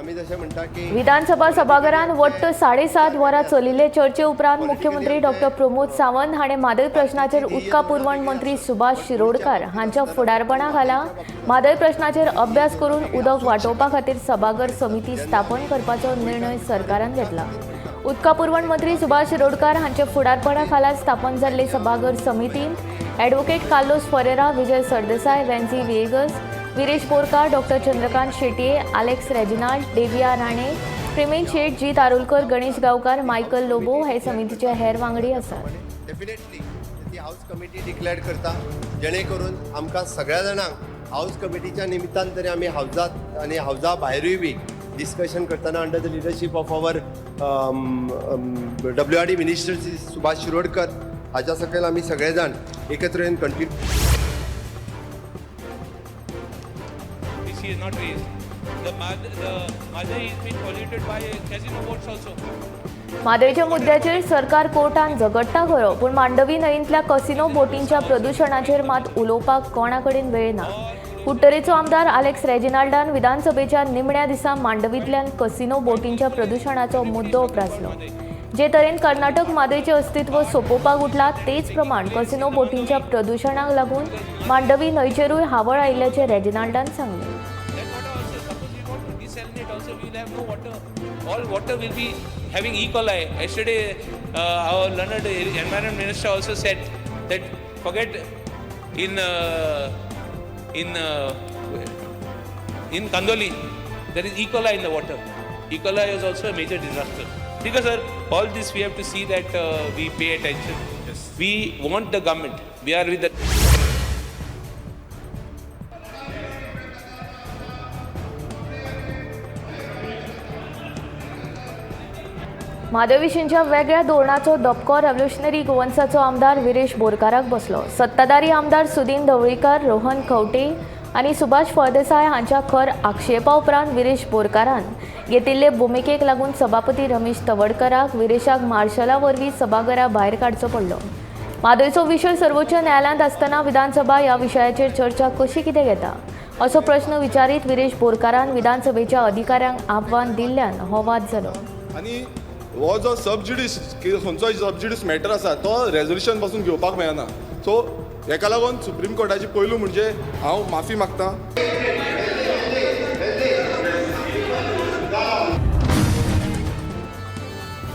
आमी जशें म्हणटा की विधानसभा सभाघरांत वट्ट 7.5 वरां चलिल्ले चर्चे उपरांत मुख्यमंत्री डॉ प्रमोद सावंत हाणें म्हादय प्रश्नाचेर उदका पुरवण मंत्री सुभाष शिरोडकार हांच्या फुडारपणा खाला म्हादय प्रश्नाचेर अभ्यास करून उदक वांटोवपा खातीर सभाघर समिती स्थापन करपाचो निर्णय सरकारान घेतला। उदका पुरवण मंत्री सुभाष शिरोडकार हांचे फुडारपणा खाला स्थापन जाल्ले सभाघर समितींत एडवोकेट कार्लोस फरेरा, विजय सरदेसाय, वेन्सी विएगस, वीरेश बोरकार, डॉक्टर चंद्रकांत शेटये, अलेक्स रेजिनाल्ड, देविया राणे, प्रेमेश शेट, जीत आरोलकर, गणेश गावकार, मायकल लोबो हे समितीचे हेर वांगडी आसात। डेफिनेटली ती हाऊस कमिटी डिक्लेअर करता जेणे करून आमकां सगळ्या जाणांक हाऊस कमिटीच्या निमित्तान तरी आमी हावजात आनी हावजा भायरूय बी डिस्कशन करतना under the leadership of our WRD minister Subhash Shirodkar हाच्या सकयल आमी सगळे जाण एकत्र येवन continue is not raised. The Madhya is being polluted by casino boats also. म्हादयच्या मुद्द्याचेर सरकार कोर्टान झगडटा खरो, पूण मांडवी न्हंयेंतल्या कसिनो बोटींच्या प्रदूषणाचेर मात उलोवपाक कोणा कडेन वेळ ना। कुट्टरेचो आमदार अलेक्स रेजिनाल्डान विधानसभेच्या निमण्या दिसा मांडवींतल्यान कसिनो बोटींच्या प्रदूषणाचो मुद्दो उप्रासलो। जे तरेन कर्नाटक म्हादयचें अस्तित्व सोंपोवपाक उठला तेच प्रमाण कसिनो बोटींच्या प्रदूषणाक लागून मांडवी न्हंयचेरूय हावळ आयिल्ल्याचें रेजिनाल्डान सांगलें। Also we will have no water. All water will be having E. coli. Yesterday, our learned environment minister also said that forget in Kandoli there is E. coli in the water. E. coli is also a major disaster. Because sir, all this we have to see that we pay attention. Yes. We want the government. We are with the. म्हादयविशींच्या वेगळ्या धोरणाचो दपको revolutionary गोवन्साचो आमदार वीरेश बोरकाराक बसलो। सत्ताधारी आमदार सुदीन ढवळीकर, रोहन खंवटे आनी सुभाष फळदेसाय हांच्या खर आक्षेपा उपरांत वीरेश बोरकारान घेतिल्ले भुमिकेक लागून सभापती रमेश तवडकराक वीरेशाक मार्शला वरवीं सभाघरा भायर काडचो पडलो। म्हादयचो विशय सर्वोच्च न्यायालयांत आसतना विधानसभा ह्या विशयाचेर चर्चा कशी कितें घेता असो प्रश्न विचारीत वीरेश बोरकारान विधानसभेच्या अधिकाऱ्यांक आव्हान दिल्ल्यान हो वाद जालो। आनी हो जो सबज्युडिस खंयचोय सबज्युडिस मॅटर आसा तो रेजोल्युशन पासून घेवपाक मेळना। सो हेका लागून सुप्रीम कोर्टाची पयलू म्हणजे हांव माफी मागतां।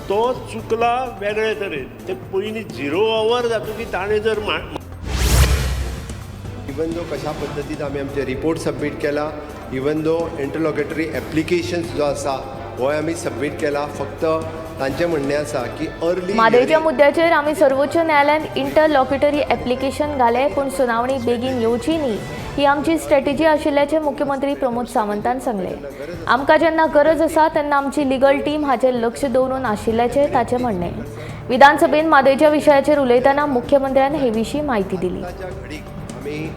तो चुकला वेगळे तरेन ते पयलीं 0 आवर जातकीर ताणें जर इवन दो कशा पद्दतीन आमी आमचे रिपोर्ट सबमीट केला, इवन दो इंटरलॉकेटरी एप्लिकेशन्स जो आसा हो आमी सबमीट केला, फक्त तांचें म्हणणें आसा की अर्ली म्हादयच्या मुद्द्याचेर आमी सर्वोच्च न्यायालयात इंटरलॉक्युटरी एप्लिकेशन घाले, पूण सुनावणी बेगीन येवची न्ही ही आमची स्ट्रॅटेजी आशिल्ल्याचें मुख्यमंत्री प्रमोद सावंतान सांगलें। आमकां जेन्ना गरज आसा तेन्ना आमची लिगल टीम हाचेर लक्ष दवरून आशिल्ल्याचें ताचें म्हणणें। विधानसभेन म्हादयच्या विशयाचेर उलयतना मुख्यमंत्र्यान हे विशीं म्हायती दिली। आमी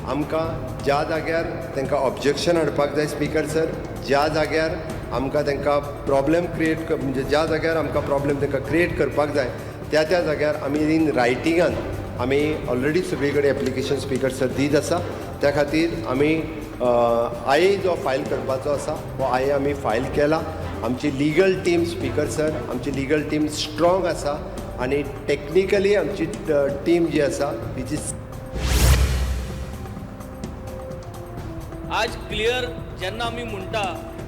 आमकां ज्या जाग्यार तांकां ऑब्जेक्शन हाडपाक जाय स्पीकर सर, ज्या जाग्यार आमकां तांकां प्रॉब्लेम क्रिएट म्हणजे ज्या जाग्यार आमकां प्रॉब्लेम तांकां क्रिएट करपाक जाय त्या जाग्यार आमी इन रायटिंगान आमी ऑलरेडी सगळे कडेन एप्लिकेशन स्पीकर सर दीत आसा। त्या खातीर आमी आय जो फायल करपाचो आसा हो आय आमी फायल केला। आमची लिगल टीम स्पीकर सर, आमची लिगल टीम स्ट्रॉंग आसा आनी टेक्निकली आमची टीम जी आसा तिची आज क्लियर जेन्ना आमी म्हणटा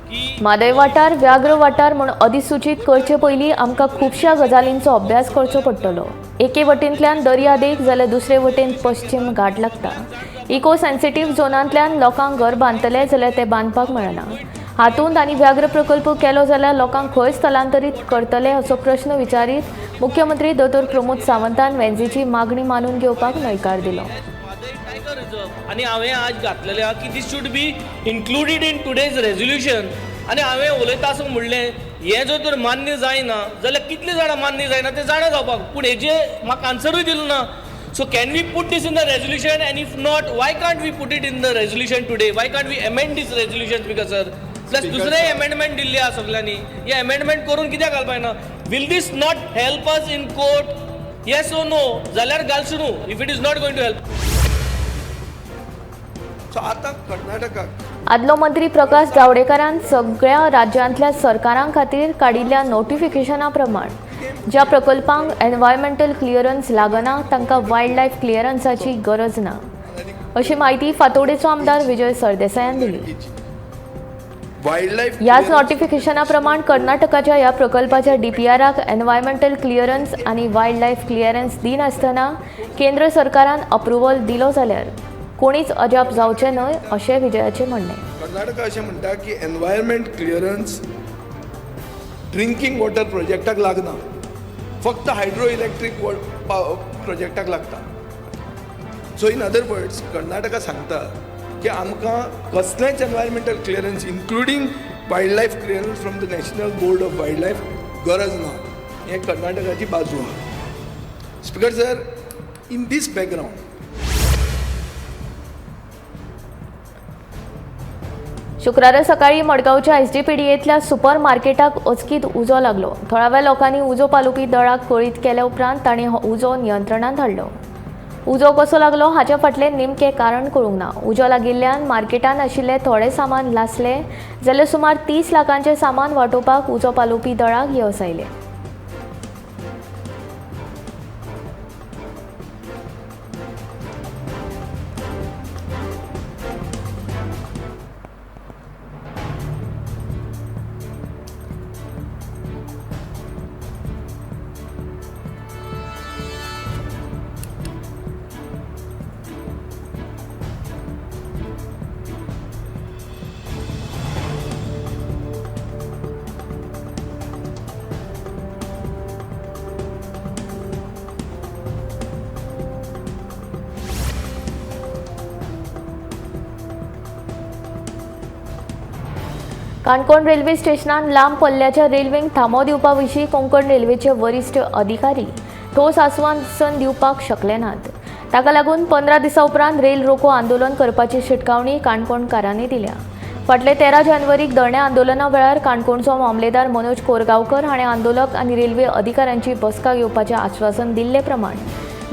की म्हादय वाठार व्याघ्र वाठार म्हूण अधिसूचित करचे पयलीं आमकां खुबश्या गजालींचो अभ्यास करचो पडटलो। एके वटेंतल्यान दर्या देग जाल्यार दुसरे वटेन पश्चिम घाट लागता। इको सेन्सिटीव झोनांतल्यान लोकांक घर बांदतले जाल्यार ते बांदपाक मेळना। हातूंत आनी व्याघ्र प्रकल्प केलो जाल्यार लोकांक खंय स्थलांतरीत करतले असो प्रश्न विचारीत मुख्यमंत्री दोतोर प्रमोद सावंतान वेंजीची मागणी मानून घेवपाक न्हयकार दिलो। टायगर रिजर्व आनी हांवें आज घातलेलें आहा की this should be included in today's resolution. आनी हांवें उलयता आसतना म्हणलें हें जर तर मान्य जायना जाल्यार कितले जाणां मान्य जायना ते जाणा जावपाक, पूण हेजे म्हाका आन्सरूय दिलो ना। So can we put this in the resolution and if not why can't we put it in the resolution today, why can't we amend this resolution speaker sir? Plus दुसरे अमेंडमेंट दिल्ली आहा सगळ्यांनी, हे अमेंडमेंट करून कित्याक घालपाक ना? Will this not help us in court? Yes or no जाल्यार घालचो न्हू if it is not going to help. So आतां कर्नाटकाक आदलो मंत्री प्रकाश जावडेकरान सगळ्या राज्यांतल्या सरकारां खातीर काडिल्ल्या नोटिफिकेशना प्रमाण ज्या प्रकल्पांक एनवायरमेंटल क्लियरन्स लागना तांकां वायल्ड लायफ क्लियरन्साची गरज ना अशी माहिती फातोडेचो आमदार विजय सरदेसायान दिली. ह्याच नोटिफिकेशना प्रमाण कर्नाटकाच्या ह्या प्रकल्पाच्या डीपीआराक एनवायरमेंटल क्लियरन्स आनी वायल्ड लायफ क्लियरन्स दिनासतना केंद्र सरकारान अप्रुव्हल दिलो जाल्यार कोणीच अजाप जावचें न्हय अशें विजयाचें म्हणणें. कर्नाटका अशें म्हणटा की एनवायरमेंट क्लियरन्स ड्रिंकींग वॉटर प्रोजेक्टाक लागना, फक्त हायड्रो इलेक्ट्रीक प्रोजेक्टाक लागता. So in other words Karnataka सांगता की आमकां कसलेंच environmental clearance including wildlife clearance from the National Board of Wildlife गरज ना. हें कर्नाटकाची बाजू आहा. Speaker sir, in this background शुक्रारा सकाळी मडगांवच्या एसडीपीडीएतल्या सुपर मार्केटाक अचकीत उजो लागलो. थळाव्या लोकांनी उजो पालोवपी दळाक कळीत केल्या उपरांत तांणी हो उजो नियंत्रणांत हाडलो. उजो कसो लागलो हाचे फाटलें नेमकें कारण कळूंक ना. उजो लागिल्ल्यान मार्केटांत आशिल्ले थोडे सामान लासले जाल्यार सुमार 30 लाखांचें सामान वांटोवपाक उजो पालोवपी दळाक येवस आयले. काणकोण रेल्वे स्टेशनान लांब पल्ल्याच्या रेल्वेक थांबो दिवपा विशीं कोंकण रेल्वेचे वरिश्ठ अधिकारी ठोस आस्वासन दिवपाक शकले नात. ताका लागून 15 दिसां उपरांत रेल रोको आंदोलन करपाची शिटकावणी काणकोणकारांनी दिल्या. फाटले 13 जानेवारीक धरणे आंदोलना वेळार काणकोणचो मामलेदार मनोज कोरगांवकर हाणें आंदोलक आनी रेल्वे अधिकाऱ्यांची बसका घेवपाचें आश्वासन दिल्ले प्रमाण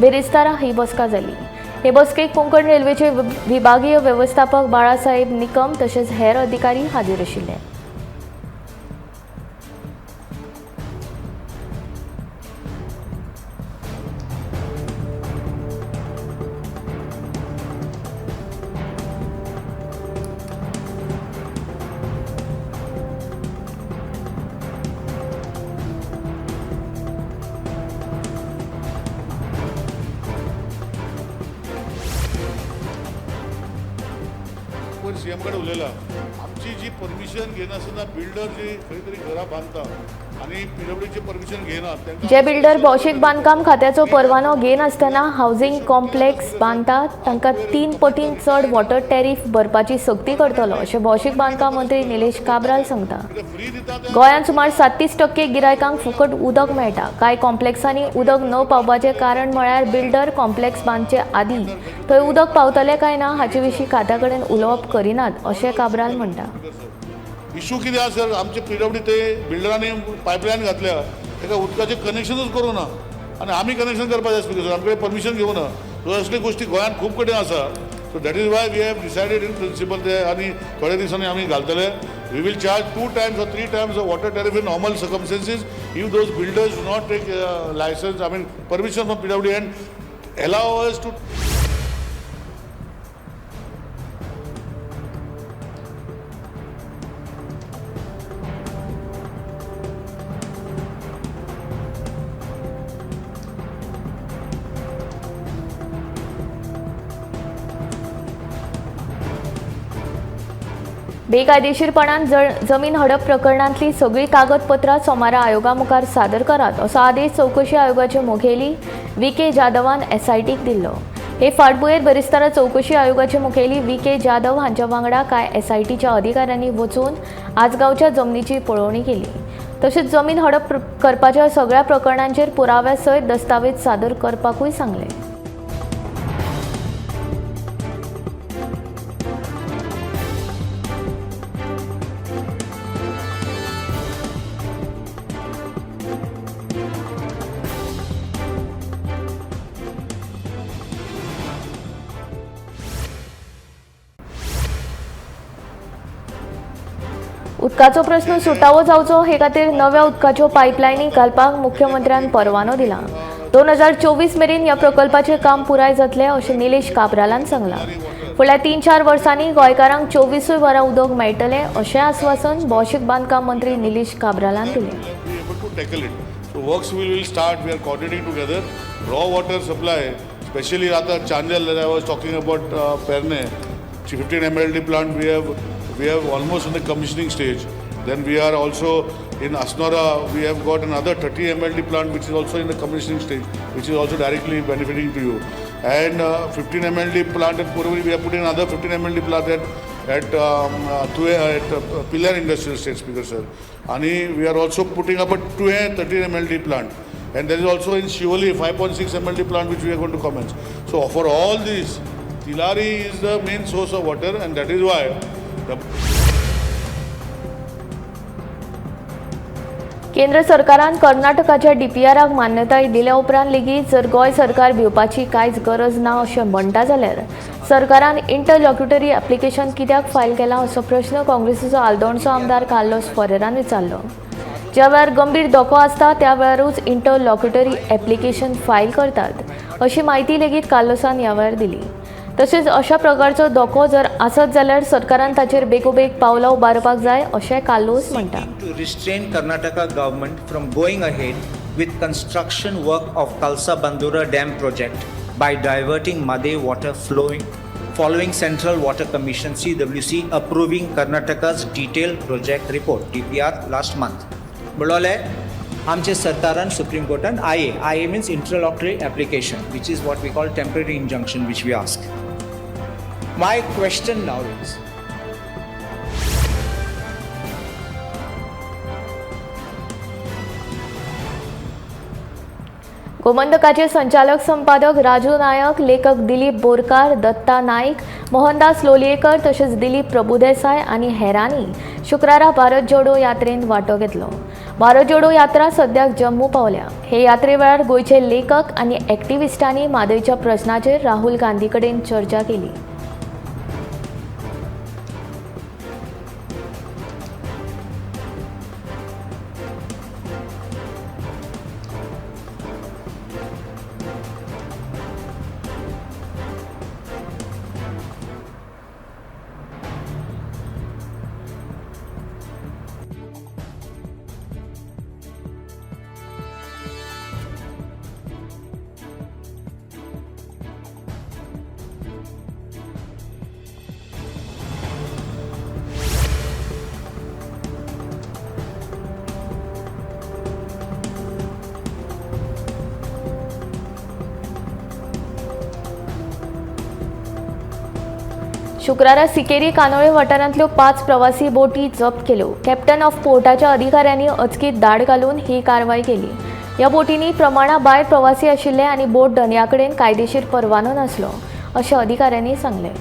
बेरेस्तारा ही बसका जाली. हे बसकेक कोंकण रेल्वेचे विभागीय व्यवस्थापक बाळासाहेब निकम तशेंच हेर अधिकारी हाजीर आशिल्ले. सीएम कडे उलयला, आमची जी परमिशन घेनासतना बिल्डर जी खंय तरी घरां बांदता आनी पीडब्ल्यूडीची परमिशन घेनात जे बिल्डर भौशीक बांदकाम खात्याचो परवानो घेनासतना हावसिंग कॉम्प्लेक्स बांदतात तांकां 3 पटीन चड वॉटर टॅरिफ भरपाची सक्ती करतलो अशें भौशीक बांदकाम मंत्री निलेश काब्राल सांगता. गोंयांत सुमार 37% गिरायकांक फुकट उदक मेळटा. कांय कॉम्प्लेक्सांनी उदक न पावपाचें कारण म्हळ्यार बिल्डर कॉम्प्लेक्स बांदचे आदीं थंय उदक पावतलें काय ना हाचे विशीं खात्या कडेन उलोवप करिनात अशें काब्राल म्हणटा. इशू कितें आसा सर, आमचे पीडब्ल्यूडी ते बिल्डरांनी पायपलायन घातल्या ताका उदकाचें कनेक्शनूच करूं ना आनी आमी कनेक्शन करपाक जाय आसलें. आमचे परमिशन घेवं ना. सो असले गोश्टी गोंयांत खूब कडेन आसा. So that is why we have decided in principle ते आनी थोड्या दिसांनी आमी घालतले. We will charge 2 times or 3 times of water tariff in normal circumstances if those builders do not take license, I mean permission from PWD and allow us to. बेकायदेशीरपणान जमीन हडप प्रकरणांतली सगळी कागदपत्रां सोमारा आयोगा मुखार सादर करात असो आदेश चौकशी आयोगाचे मुखेली व्ही.के. जाधवान एसआयटीक दिल्लो. हे फाटभुंयेर बेरेस्तारा चौकशी आयोगाचे मुखेली व्ही.के. जाधव हांच्या वांगडा कांय एसआयटीच्या अधिकाऱ्यांनी वचून आजगांवच्या जमनीची पळोवणी केली. तशेंच जमीन हडप करपाच्या सगळ्या प्रकरणांचेर पुराव्या सयत दस्तावेज सादर करपाकूय सांगले. उदकाचो प्रश्न सुटावो जावचो हे खातीर नव्या उदकाच्यो पायपलायनी घालपाक मुख्यमंत्र्यान परवानो दिला. 2024 मेरेन ह्या प्रकल्पाचें काम पुराय जातलें अशें निलेश काब्रालान सांगलां. फुडल्या 3-4 वर्सांनी गोंयकारांक 24 वरां उदक मेळटलें अशें आस्वासन भौशीक बांदकाम मंत्री निलेश काब्रालान दिलें. be able to tackle it. So works will start. We are coordinating together. Raw water supply, especially Rata Chandel that I was talking about, Perne, 15 MLD plant. We have almost in the commissioning stage. Then we are also in Asnora. We have got another 30 MLD plant which is also in the commissioning stage, which is also directly benefiting to you. And 15 MLD plant at Purvari. We are putting another 15 MLD plant at Pillar Industrial Estate, Speaker sir. And we are also putting up a 13 MLD plant. And there is also in Shivali 5.6 MLD plant which we are going to commence. So for all these, Tilari is the main source of water, and that is why केंद्र सरकारान कर्नाटकाच्या DPRक मान्यताय दिल्या उपरांत लेगीत जर गोंय सरकार भिवपाची कांयच गरज ना अशें म्हणटा जाल्यार सरकारान इंटरलॉक्युटरी ऍप्लिकेशन कित्याक फायल केलां असो प्रश्न काँग्रेसीचो आल्दोणचो आमदार कार्लोस फरेरान विचारलो. ज्या वेळार गंभीर धोको आसता त्या वेळारूच इंटरलॉक्युटरी ऍप्लिकेशन फायल करतात अशी माहिती लेगीत कार्लोसान ह्या वेळार दिली. तशेंच अशा प्रकारचो धोको जर आसत जाल्यार सरकारान ताचेर बेगोबेग पावलां उबारपाक जाय अशें कार्लोस म्हणटा. To restrain Karnataka government from going ahead with construction work of Kalsa Bandura Dam project by diverting Made water following Central Water Commission CWC approving Karnataka's detailed project report DPR last month. बोलोले आमचे सरकारान supreme कोर्टान IA means interlocutory application, which is what we call temporary injunction, which we ask. My question now is, गोमंतकाचे संचालक संपादक राजू नायक, लेखक दिलीप बोरकार, दत्ता नाईक, मोहनदास लोलयेकर तशेंच दिलीप प्रभुदेसाय आनी हेरांनी शुक्रारा भारत जोडो यात्रेंत वांटो घेतलो. भारत जोडो यात्रा सद्याक जम्मू पावल्या. हे यात्रे वेळार गोंयचे लेखक आनी एक्टिव्हिस्टांनी म्हादयच्या प्रश्नाचेर राहुल गांधी कडेन चर्चा केली. शुक्रारा सिकेरी कानोळे वाठारांतल्यो 5 प्रवासी बोटी जप्त केल्यो. कॅप्टन ऑफ पोर्टाच्या अधिकाऱ्यांनी अचकीत धाड घालून ही कारवाय केली. ह्या बोटींनी प्रमाणा भायर प्रवासी आशिल्ले आनी बोट धन्याकडेन कायदेशीर परवानो नासलो अशें अधिकाऱ्यांनी सांगलें.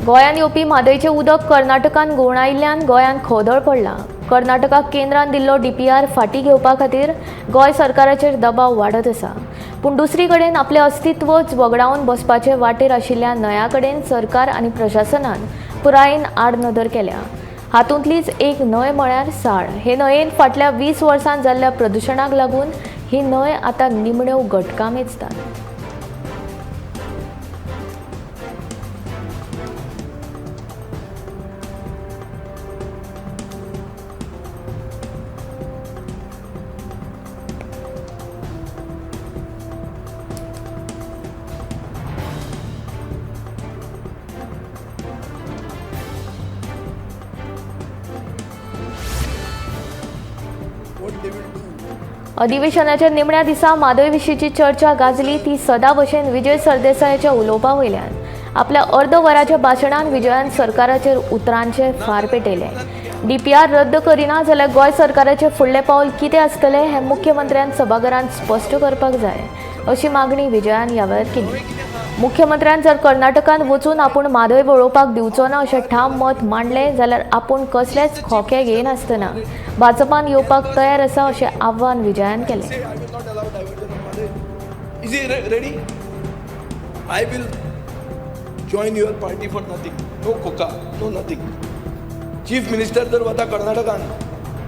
गोंयान येवपी म्हादयचें उदक कर्नाटकान घुंवडायिल्ल्यान गोंयान खोदळ पडला. कर्नाटकाक केंद्रान दिल्लो DPR फाटीं घेवपा खातीर गोंय सरकाराचेर दबाव वाडत आसा. पूण दुसरी कडेन आपलें अस्तित्वच वगडावन बसपाचे वाटेर आशिल्ल्या न्हंया कडेन सरकार आनी प्रशासनान पुरायेन आडनदर केल्या. हातूंतलीच एक न्हंय म्हळ्यार साळ. हे न्हंयेन फाटल्या 20 वर्सांत जाल्ल्या प्रदुशणाक लागून ही न्हंय आतां निमण्यो घटका मेजता. अधिवेशनाच्या निमण्या दिसा म्हादय विशींची चर्चा गाजली ती सदा भशेन विजय सरदेसायाच्या उलोवपा वयल्यान. आपल्या अर्द वराच्या भाशणान विजयान सरकाराचेर उतरांचे फार पेटयले. DPR रद्द करिना जाल्यार गोंय सरकाराचें फुडलें पावल कितें आसतलें हें मुख्यमंत्र्यान सभाघरांत स्पश्ट करपाक जाय अशी मागणी विजयान ह्या वेळार केली. मुख्यमंत्र्यान जर कर्नाटकांत वचून आपूण म्हादय वळोवपाक दिवचो ना अशें ठाम मत मांडलें जाल्यार आपूण कसलेच खोके घेयनासतना भाजपान येवपाक तयार आसा अशें आव्हान विजयान केलें. Say, I will not allow diversion of Madhe. Is he ready? I will join your party for nothing. No coca, no nothing. Chief minister जर वता कर्नाटकान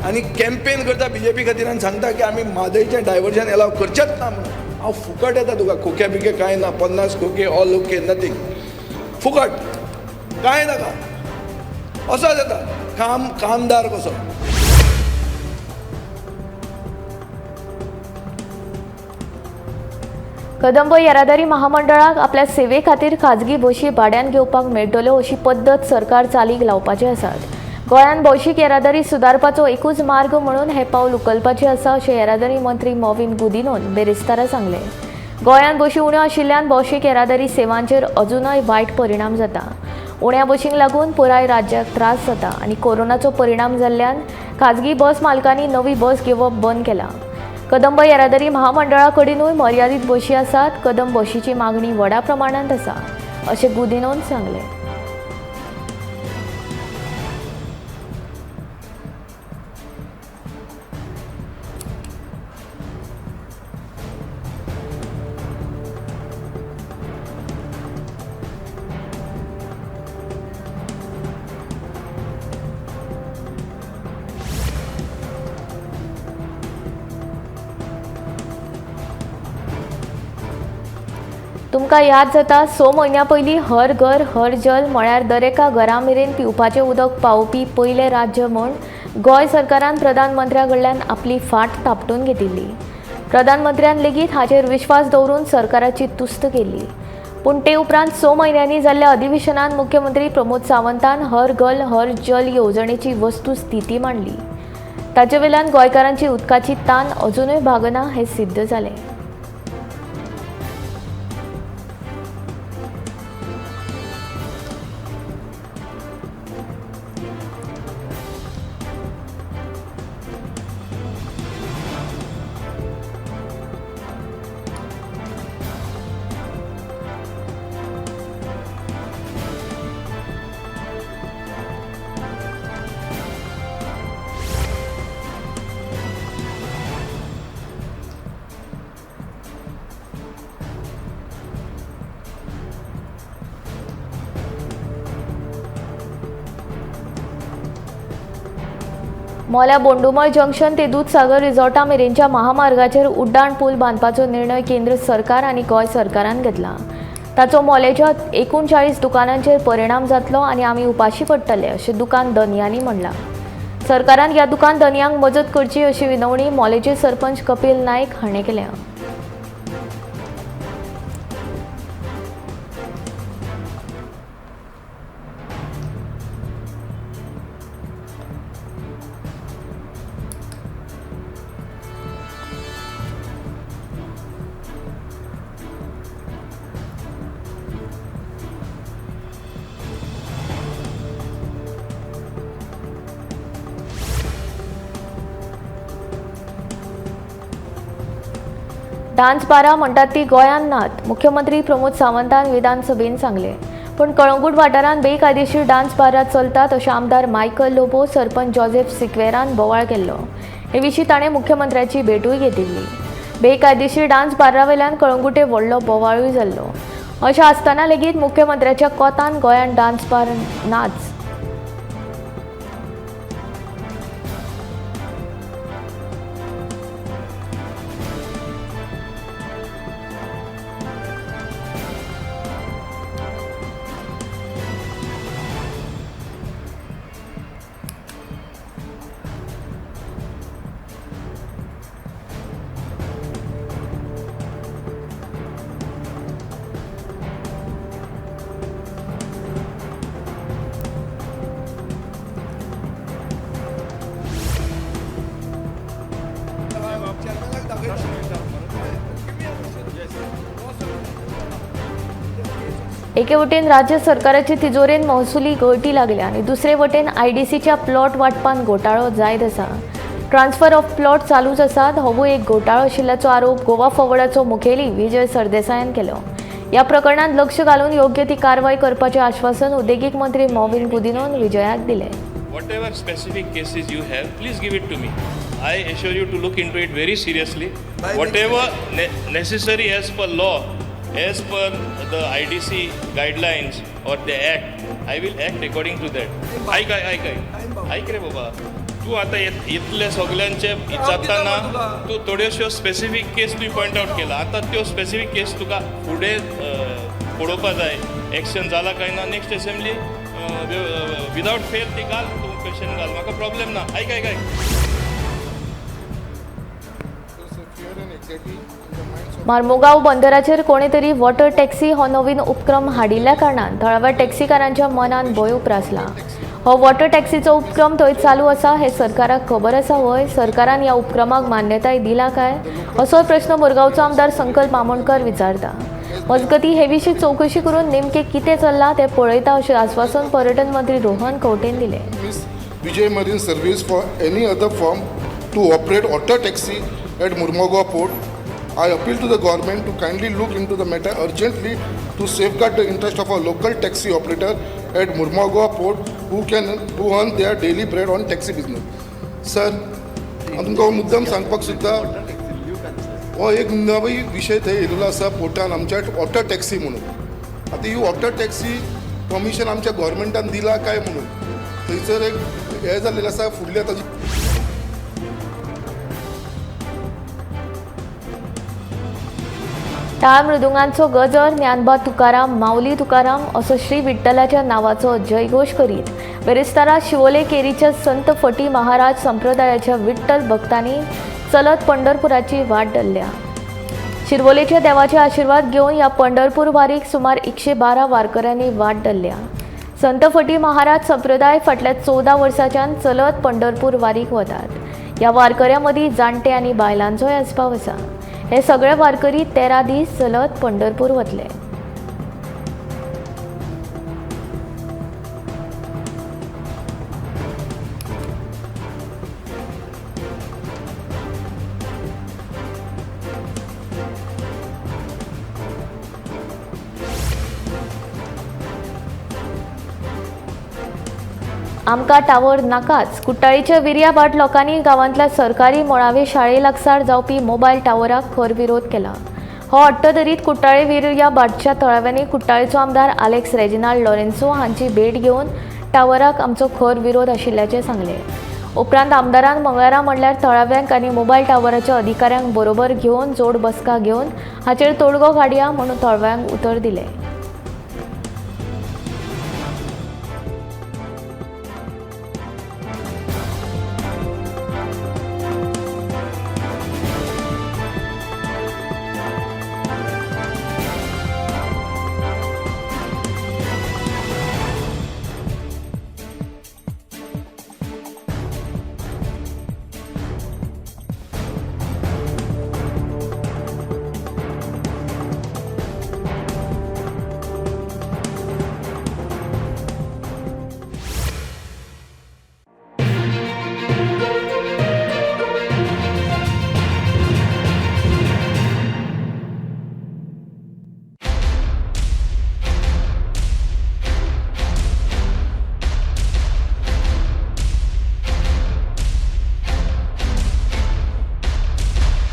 आनी कॅम्पेन करता BJP खातीर आनी सांगता की आमी म्हादयचें डायवर्जन एलाव करचेंच ना म्हणून, हांव फुकट येता तुका. खोके बिके कांय ना, 50 खोके ऑल ओके नथींग, फुकट कांय नाका. असोच येता कामदार कसो. कदंब येरादारी महामंडळाक आपल्या सेवे खातीर खाजगी बशी भाड्यान घेवपाक मेळटल्यो अशी पद्दत सरकार चालीक लावपाचे आसात. गोंयांत भौशीक येरादारी सुदारपाचो एकूच मार्ग म्हणून हे पावल उखलपाचें आसा अशें येरादारी मंत्री मॉविन गुदिनोन बेरेस्तारा सांगलें. गोंयांत बशी उण्यो आशिल्ल्यान भौशीक येरादारी सेवांचेर अजूनय वायट परिणाम जाता. उण्या बशींक लागून पुराय राज्याक त्रास जाता आनी कोरोनाचो परिणाम जाल्ल्यान खाजगी बस मालकांनी नवी बस घेवप बंद केला. कदंब येरादारी महामंडळा कडेनूय मर्यादीत बशी आसात. कदंब बशीची मागणी व्हडा प्रमाणांत आसा अशें गुदिनोन सांगलें. तुमकां याद जाता 6 म्हयन्यां पयलीं हर घर हर जल म्हळ्यार दरेका घरा मेरेन पिवपाचें उदक पावोवपी पयलें राज्य म्हूण गोंय सरकारान प्रधानमंत्र्या कडल्यान आपली फाट थापटून घेतिल्ली. प्रधानमंत्र्यान लेगीत हाचेर विश्वास दवरून सरकाराची तुस्त केली. पूण ते उपरांत 6 म्हयन्यांनी जाल्ल्या अधिवेशनात मुख्यमंत्री प्रमोद सावंतान हर घर हर जल येवजणेची वस्तुस्थिती मांडली. ताचे वेल्यान गोंयकारांची उदकाची तान अजूनय भागना हें सिद्ध जालें. मोल्या बोंडुमळ जंक्शन ते दूधसागर रिसॉर्टा मेरेनच्या महामार्गाचेर उड्डाण पूल बांदपाचो निर्णय केंद्र सरकार आनी गोंय सरकारान घेतला. ताचो मोलेच्या 39 दुकानांचेर परिणाम जातलो आनी आमी उपाशी पडटले अशें दुकान धन्यांनी म्हणलां. सरकारान ह्या दुकान धन्यांक मजत करची अशी विनवणी मोलेचे सरपंच कपिल नायक हाणें केल्या. डान्स बारा म्हणटात ती गोंयांत नात मुख्यमंत्री प्रमोद सावंतान विधानसभेन सांगलें. पण कळंगूट वाठारांत बेकायदेशीर डान्स बारा चलतात अशें आमदार मायकल लोबो सरपंच जोसेफ सिक्वेरान बोवाळ केल्लो. हे विशीं ताणें मुख्यमंत्र्याची भेटूय घेतिल्ली. बेकायदेशीर डान्स बारा वेल्यान कळंगुटे व्हडलो बोवाळूय जाल्लो. अशें आसतना लेगीत मुख्यमंत्र्याच्या कोतान गोंयांत डान्स बार नाच. एके वटेन राज्य सरकाराची तिजोरेन महसुली गळती लागल्या आनी दुसरे वटेन IDCच्या प्लॉट वाटपान घोटाळो जायत आसा. ट्रान्सफर ऑफ प्लॉट चालूच आसात. हो एक घोटाळो आशिल्ल्याचो आरोप गोवा फॉवर्डाचो मुखेली विजय सरदेसायान केलो. या प्रकरणात लक्ष घालून योग्य ती कारवाई करपाचें आश्वासन उद्देगीक मंत्री मॉविन गुदिनोन विजयाक दिलें. Whatever specific cases you have, please give it to me. I assure you to look into it very seriously. Whatever necessary as per law, as per the IDC guidelines or the act, I will act according to that. ऐक रे बाबा, तू आता इतले सगळ्यांचे विचारताना तू थोड्योश्यो specific केस तुवें point out केला. आता त्यो स्पेसिफीक केस तुका फुडें पळोवपा जाय. एक्शन जाला काय ना, नेक्स्ट असेंब्ली विदाउट फेल ती घाल, तूं क्वेश्चन घाल, म्हाका प्रॉब्लेम ना. ऐक मार्मुगांव बंदराचेर कोणे तरी वॉटर टॅक्सी हो नवीन उपक्रम हाडिल्ल्या कारणान थळाव्या टॅक्सीकारांच्या मनात भंय उप्रासला. हो वॉटर टॅक्सीचो उपक्रम थंय चालू आसा हे सरकाराक खबर आसा वय? सरकारान ह्या उपक्रमाक मान्यताय दिला काय? असो प्रश्न मुरगांवचो आमदार संकल्प बामणकर विचारता. मजगती हे विशीं चवकशी करून नेमकें कितें चल्लां तें पळयता अशें आश्वासन पर्यटन मंत्री रोहन खंवटेन दिलें. Vijay Marine Service for any other firm to operate auto taxi at Mormugao Port. I appeal to the government to kindly look into the matter urgently to safeguard the interest of a local taxi operator at Mormugao Port who earn their daily bread on taxi business. Sir, तुमकां मुद्दम सांगपाक सुद्दां हो एक नवी विशय थंय येयल्लो आसा पोर्टान आमच्या ऑटो टॅक्सी म्हणून. आतां ही ऑटो टॅक्सी कमिशन आमच्या गोवोरमेंटान दिला काय म्हणून थंयसर एक हे जाल्लेलें आसा. फुडल्या ताजी टाळ मृदुंगांचो गजर, ज्ञानबा तुकाराम, माऊली तुकाराम असो श्री विठ्ठलाच्या नावाचो जयघोष करीत बेरेस्तारा शिवोले केरीच्या संत फटी महाराज संप्रदायाच्या विठ्ठल भक्तांनी चलत पंढरपुराची वाट धरल्या. शिरवलेच्या देवाचे आशीर्वाद घेवन या पंढरपूर वारीक सुमार 112 वारकऱ्यांनी वाट धरल्या. संत फटी महाराज संप्रदाय फाटल्या 14 वर्सांच्यान चलत पंढरपूर वारीक वतात. ह्या वारकऱ्यां मदीं जाणटे आनी बायलांचोय आस्पाव आसा. हे सगळे वारकरी 13 दीस चलत पंढरपूर वतले. आमकां टावर नाकाच. कुट्टाळीच्या विर्याबाट लोकांनी गांवांतल्या सरकारी मळावे शाळे लागसार जावपी मोबायल टावराक खर विरोध केला. हो अट्टधरीत कुट्टाळे विर्याबाटच्या थळाव्यांनी कुट्टाळीचो आमदार आलेक्स रेजिनाल्ड लॉरेन्सो हांची भेट घेवन टावराक आमचो खर विरोध आशिल्ल्याचें सांगलें. उपरांत आमदारान मंगळारा म्हणल्यार थळाव्यांक आनी मोबायल टावराच्या अधिकाऱ्यांक बरोबर घेवन जोड बसका घेवन हाचेर तोडगो काडया म्हणून थळाव्यांक उतर दिलें.